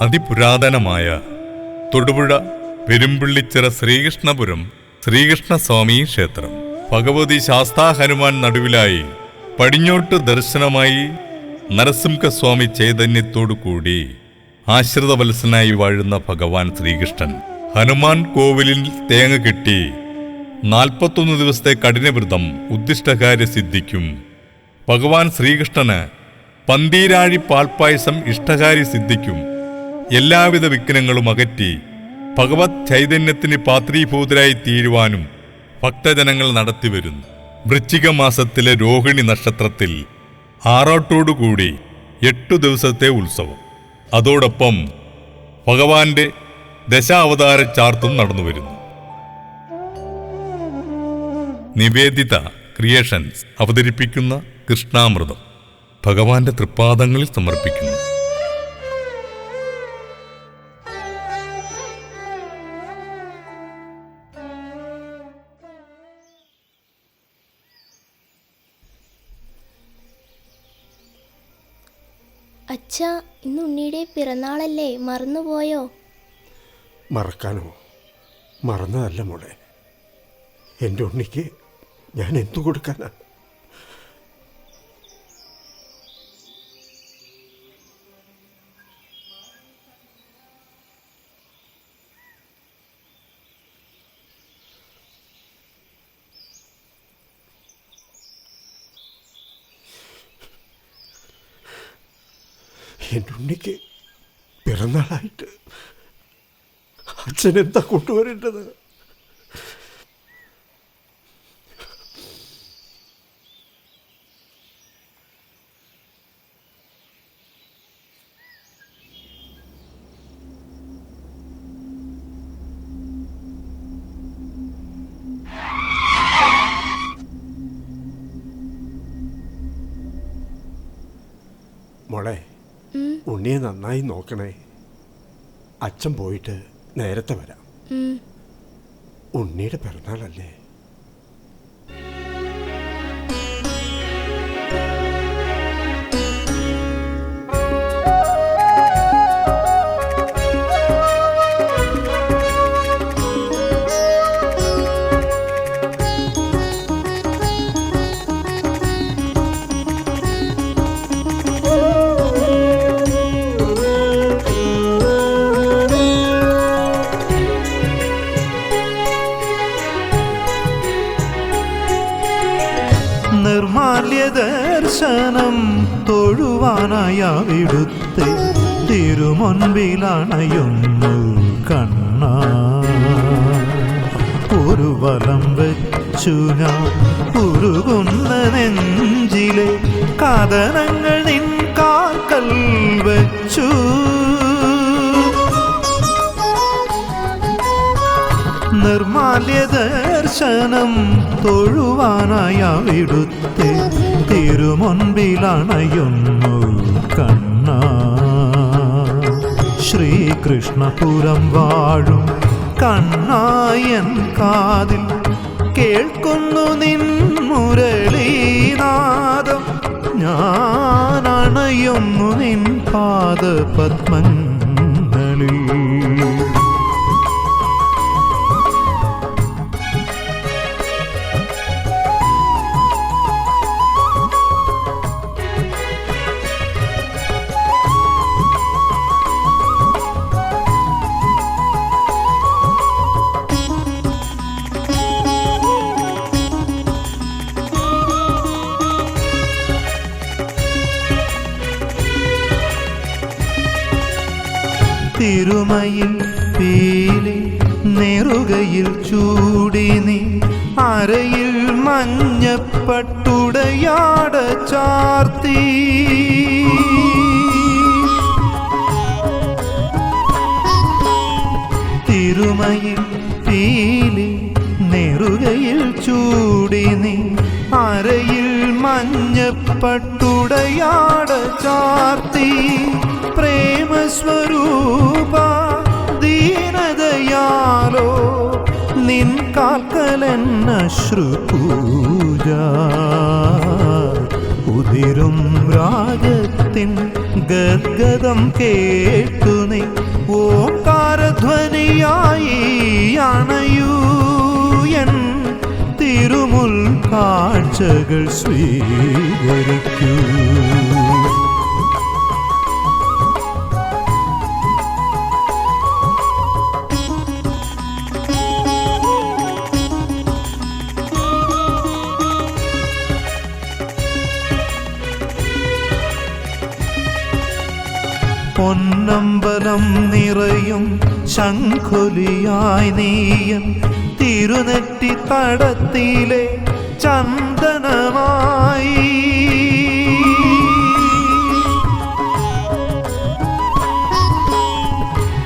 അതിപുരാതനമായ തൊടുപുഴ പെരുമ്പിള്ളിച്ചിറ ശ്രീകൃഷ്ണപുരം ശ്രീകൃഷ്ണസ്വാമി ക്ഷേത്രം. ഭഗവതി ശാസ്താ ഹനുമാൻ നടുവിലായി പടിഞ്ഞോട്ട് ദർശനമായി നരസിംഹസ്വാമി ചൈതന്യത്തോടു കൂടി ആശ്രിതവത്സനായി വാഴുന്ന ഭഗവാൻ ശ്രീകൃഷ്ണൻ ഹനുമാൻ കോവിലിൽ തേങ്ങ കെട്ടി 41 ദിവസത്തെ കഠിനവ്രതം ഉദ്ദിഷ്ടകാര്യ സിദ്ധിക്കും. ഭഗവാൻ ശ്രീകൃഷ്ണന് പന്തീരാഴി പാൽപ്പായസം ഇഷ്ടകാര്യ സിദ്ധിക്കും. എല്ലാവിധ വിഘ്നങ്ങളും അകറ്റി ഭഗവത് ചൈതന്യത്തിന് പാത്രീഭൂതരായി തീരുവാനും ഭക്തജനങ്ങൾ നടത്തിവരുന്നു. വൃശ്ചിക മാസത്തിലെ രോഹിണി നക്ഷത്രത്തിൽ ആറാട്ടോടുകൂടി 8 ദിവസത്തെ ഉത്സവം. അതോടൊപ്പം ഭഗവാന്റെ ദശാവതാര ചാർത്തും നടന്നുവരുന്നു. നിവേദിത ക്രിയേഷൻസ് അവതരിപ്പിക്കുന്ന കൃഷ്ണാമൃതം ഭഗവാന്റെ തൃപ്പാദങ്ങളിൽ സമർപ്പിക്കുന്നു. അച്ഛാ, ഇന്ന് ഉണ്ണിയുടെ പിറന്നാളല്ലേ, മറന്നുപോയോ? മറക്കാനോ? മറന്നതല്ല മോളെ. എൻ്റെ ഉണ്ണിക്ക് ഞാൻ എന്തു കൊടുക്കാനാ? എൻ്റെ ഉണ്ണിക്ക് പിറന്നാളായിട്ട് അച്ഛൻ എന്താ കൊണ്ടുവരേണ്ടത്? മോളെ, ഉണ്ണിയെ നന്നായി നോക്കണേ. അച്ഛൻ പോയിട്ട് നേരത്തെ വരാം. ഉണ്ണിയുടെ പിറന്നാളല്ലേ? ദർശനം തൊഴുവാനായ അവിടുത്തെ തിരുമുൻപിലണയുന്നു കണ്ണ. ഒരു വലം വെച്ചു ഞാൻ ഉരുകുന്ന നെഞ്ചിലെ കഥനങ്ങൾ നിൻ കാൽക്കൽ വെച്ചു. നിർമാല്യ ദർശനം തൊഴുവാനായ അവിടുത്തെ തിരുമുൻപിലണയുന്നു കണ്ണ. ശ്രീകൃഷ്ണപുരം വാഴും കണ്ണായൻ കാതിൽ കേൾക്കുന്നു നിൻ മുരളീനാദം. ഞാൻ അണയുന്നു നിൻ പാദപത്മങ്ങളിൽ. തിരുമയിൽ പീലി നെറുകയിൽ ചൂടി നീ അരയിൽ മഞ്ഞപ്പട്ടുടയാട ചാർത്തി. തിരുമയിൽ പീലി നെറുകയിൽ ചൂടി നീ അരയിൽ മഞ്ഞപ്പട്ടുടയാട ചാർത്തി. പ്രേമസ്വരൂപ ദീനദയാലോ നിൻ കാൽക്കലെന്ന ശ്രുപൂജ. ഉതിരും രാഗ ഹൃദയത്തിൻ ഗദ്ഗദം കേട്ടു നീ ഓംകാരധ്വനിയായി അണയൂ എൻ തിരുമുൽ കാഴ്ചകൾ സ്വീകരിക്കൂ. പൊന്നമ്പലം നിറയും ശംഖുലിയായി നീയൻ തിരുനെറ്റി തടത്തിലെ ചന്ദനമായി.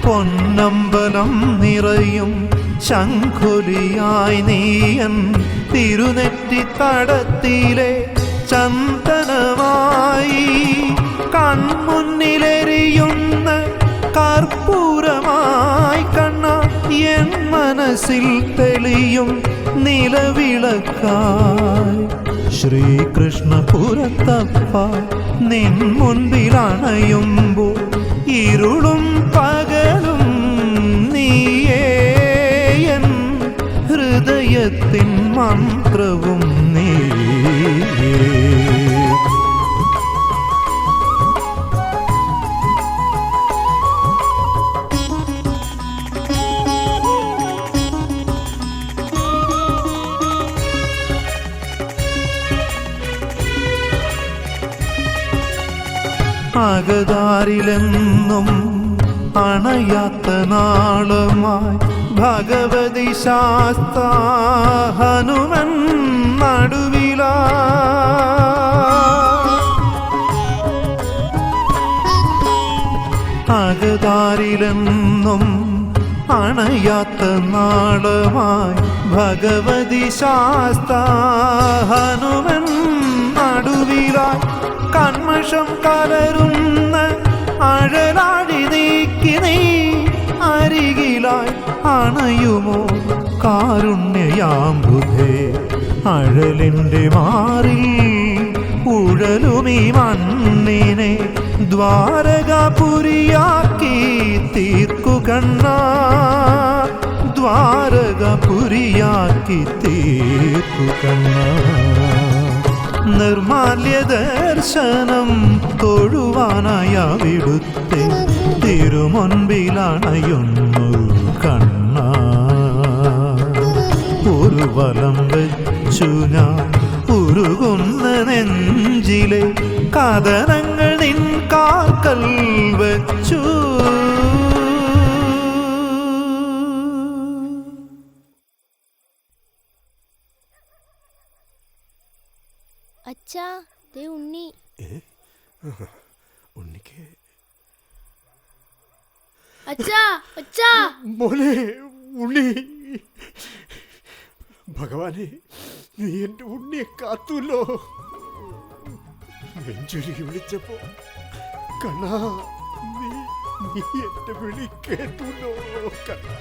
പൊന്നമ്പലം നിറയും ശംഖുലിയായി നീയൻ തിരുനെറ്റി തടത്തിലെ ചന്ദനമായി. കൺമുന്നിലെരിയുന്ന കർപ്പൂരമായി കണ്ണ എൻ മനസ്സിൽ തെളിയും നിലവിളക്കായി. ശ്രീകൃഷ്ണപുരത്തപ്പ നിൻ മുൻപിലണയുമ്പോൾ ഇരുളും പകലും നീയേ എൻ ഹൃദയത്തിൻ മന്ത്രവും നീയേ. അകതാരിലെന്നും അണയാത്ത നാളുമായി ഭഗവതി ശാസ്ത ഹനുമൻ നടുവിലാ. അകതാരിലെന്നും അണയാത്ത നാളുമായി ഭഗവതി ശാസ്ത ഹനുമൻ നടുവിലായി. കന്മഷം കലരുന്ന അഴലാഴി നീക്കി നീ അരികിലായി അണയുമോ കാരുണ്യയാംബുധേ. അഴലിൻ്റെ മാറിൽ ഉഴലുമീ മണ്ണിനെ ദ്വാരകാപുരിയാക്കി തീർക്കു കണ്ണാ. ദ്വാരകാപുരിയാക്കി തീർക്കു കണ്ണാ. നിർമാല്യ ദർശനം തൊഴുവാനായ അവിടുത്തെ തിരുമുൻപിലണയുന്നു കണ്ണ. ഒരു വലം വെച്ചു ഞാൻ ഉരുകുന്ന നെഞ്ചിലെ കഥനങ്ങൾ നിൻ കാൽക്കൽ വെച്ചു. അച്ഛാ, ദേ ഉണ്ണി. ഉണ്ണിക്ക് അച്ഛാ, അച്ഛാ. മോനെ ഉണ്ണി, ഭഗവാനെ നീ എൻ്റെ ഉണ്ണിയെ കാത്തുല്ലോ. നെഞ്ചുരുകി വിളിച്ചപ്പോ കണ്ണാ നീ എന്റെ വിളി കേട്ടുല്ലോ കണ്ണാ.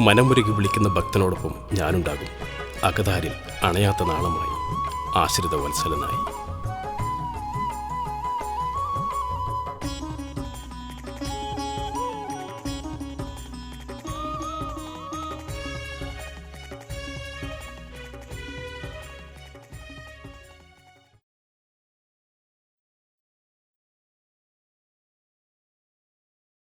മനമുരുകി വിളിക്കുന്ന ഭക്തനോടൊപ്പം ഞാനുണ്ടാകും. അകതാരിൽ അണയാത്ത നാളമായി ആശ്രിത വത്സലനായി.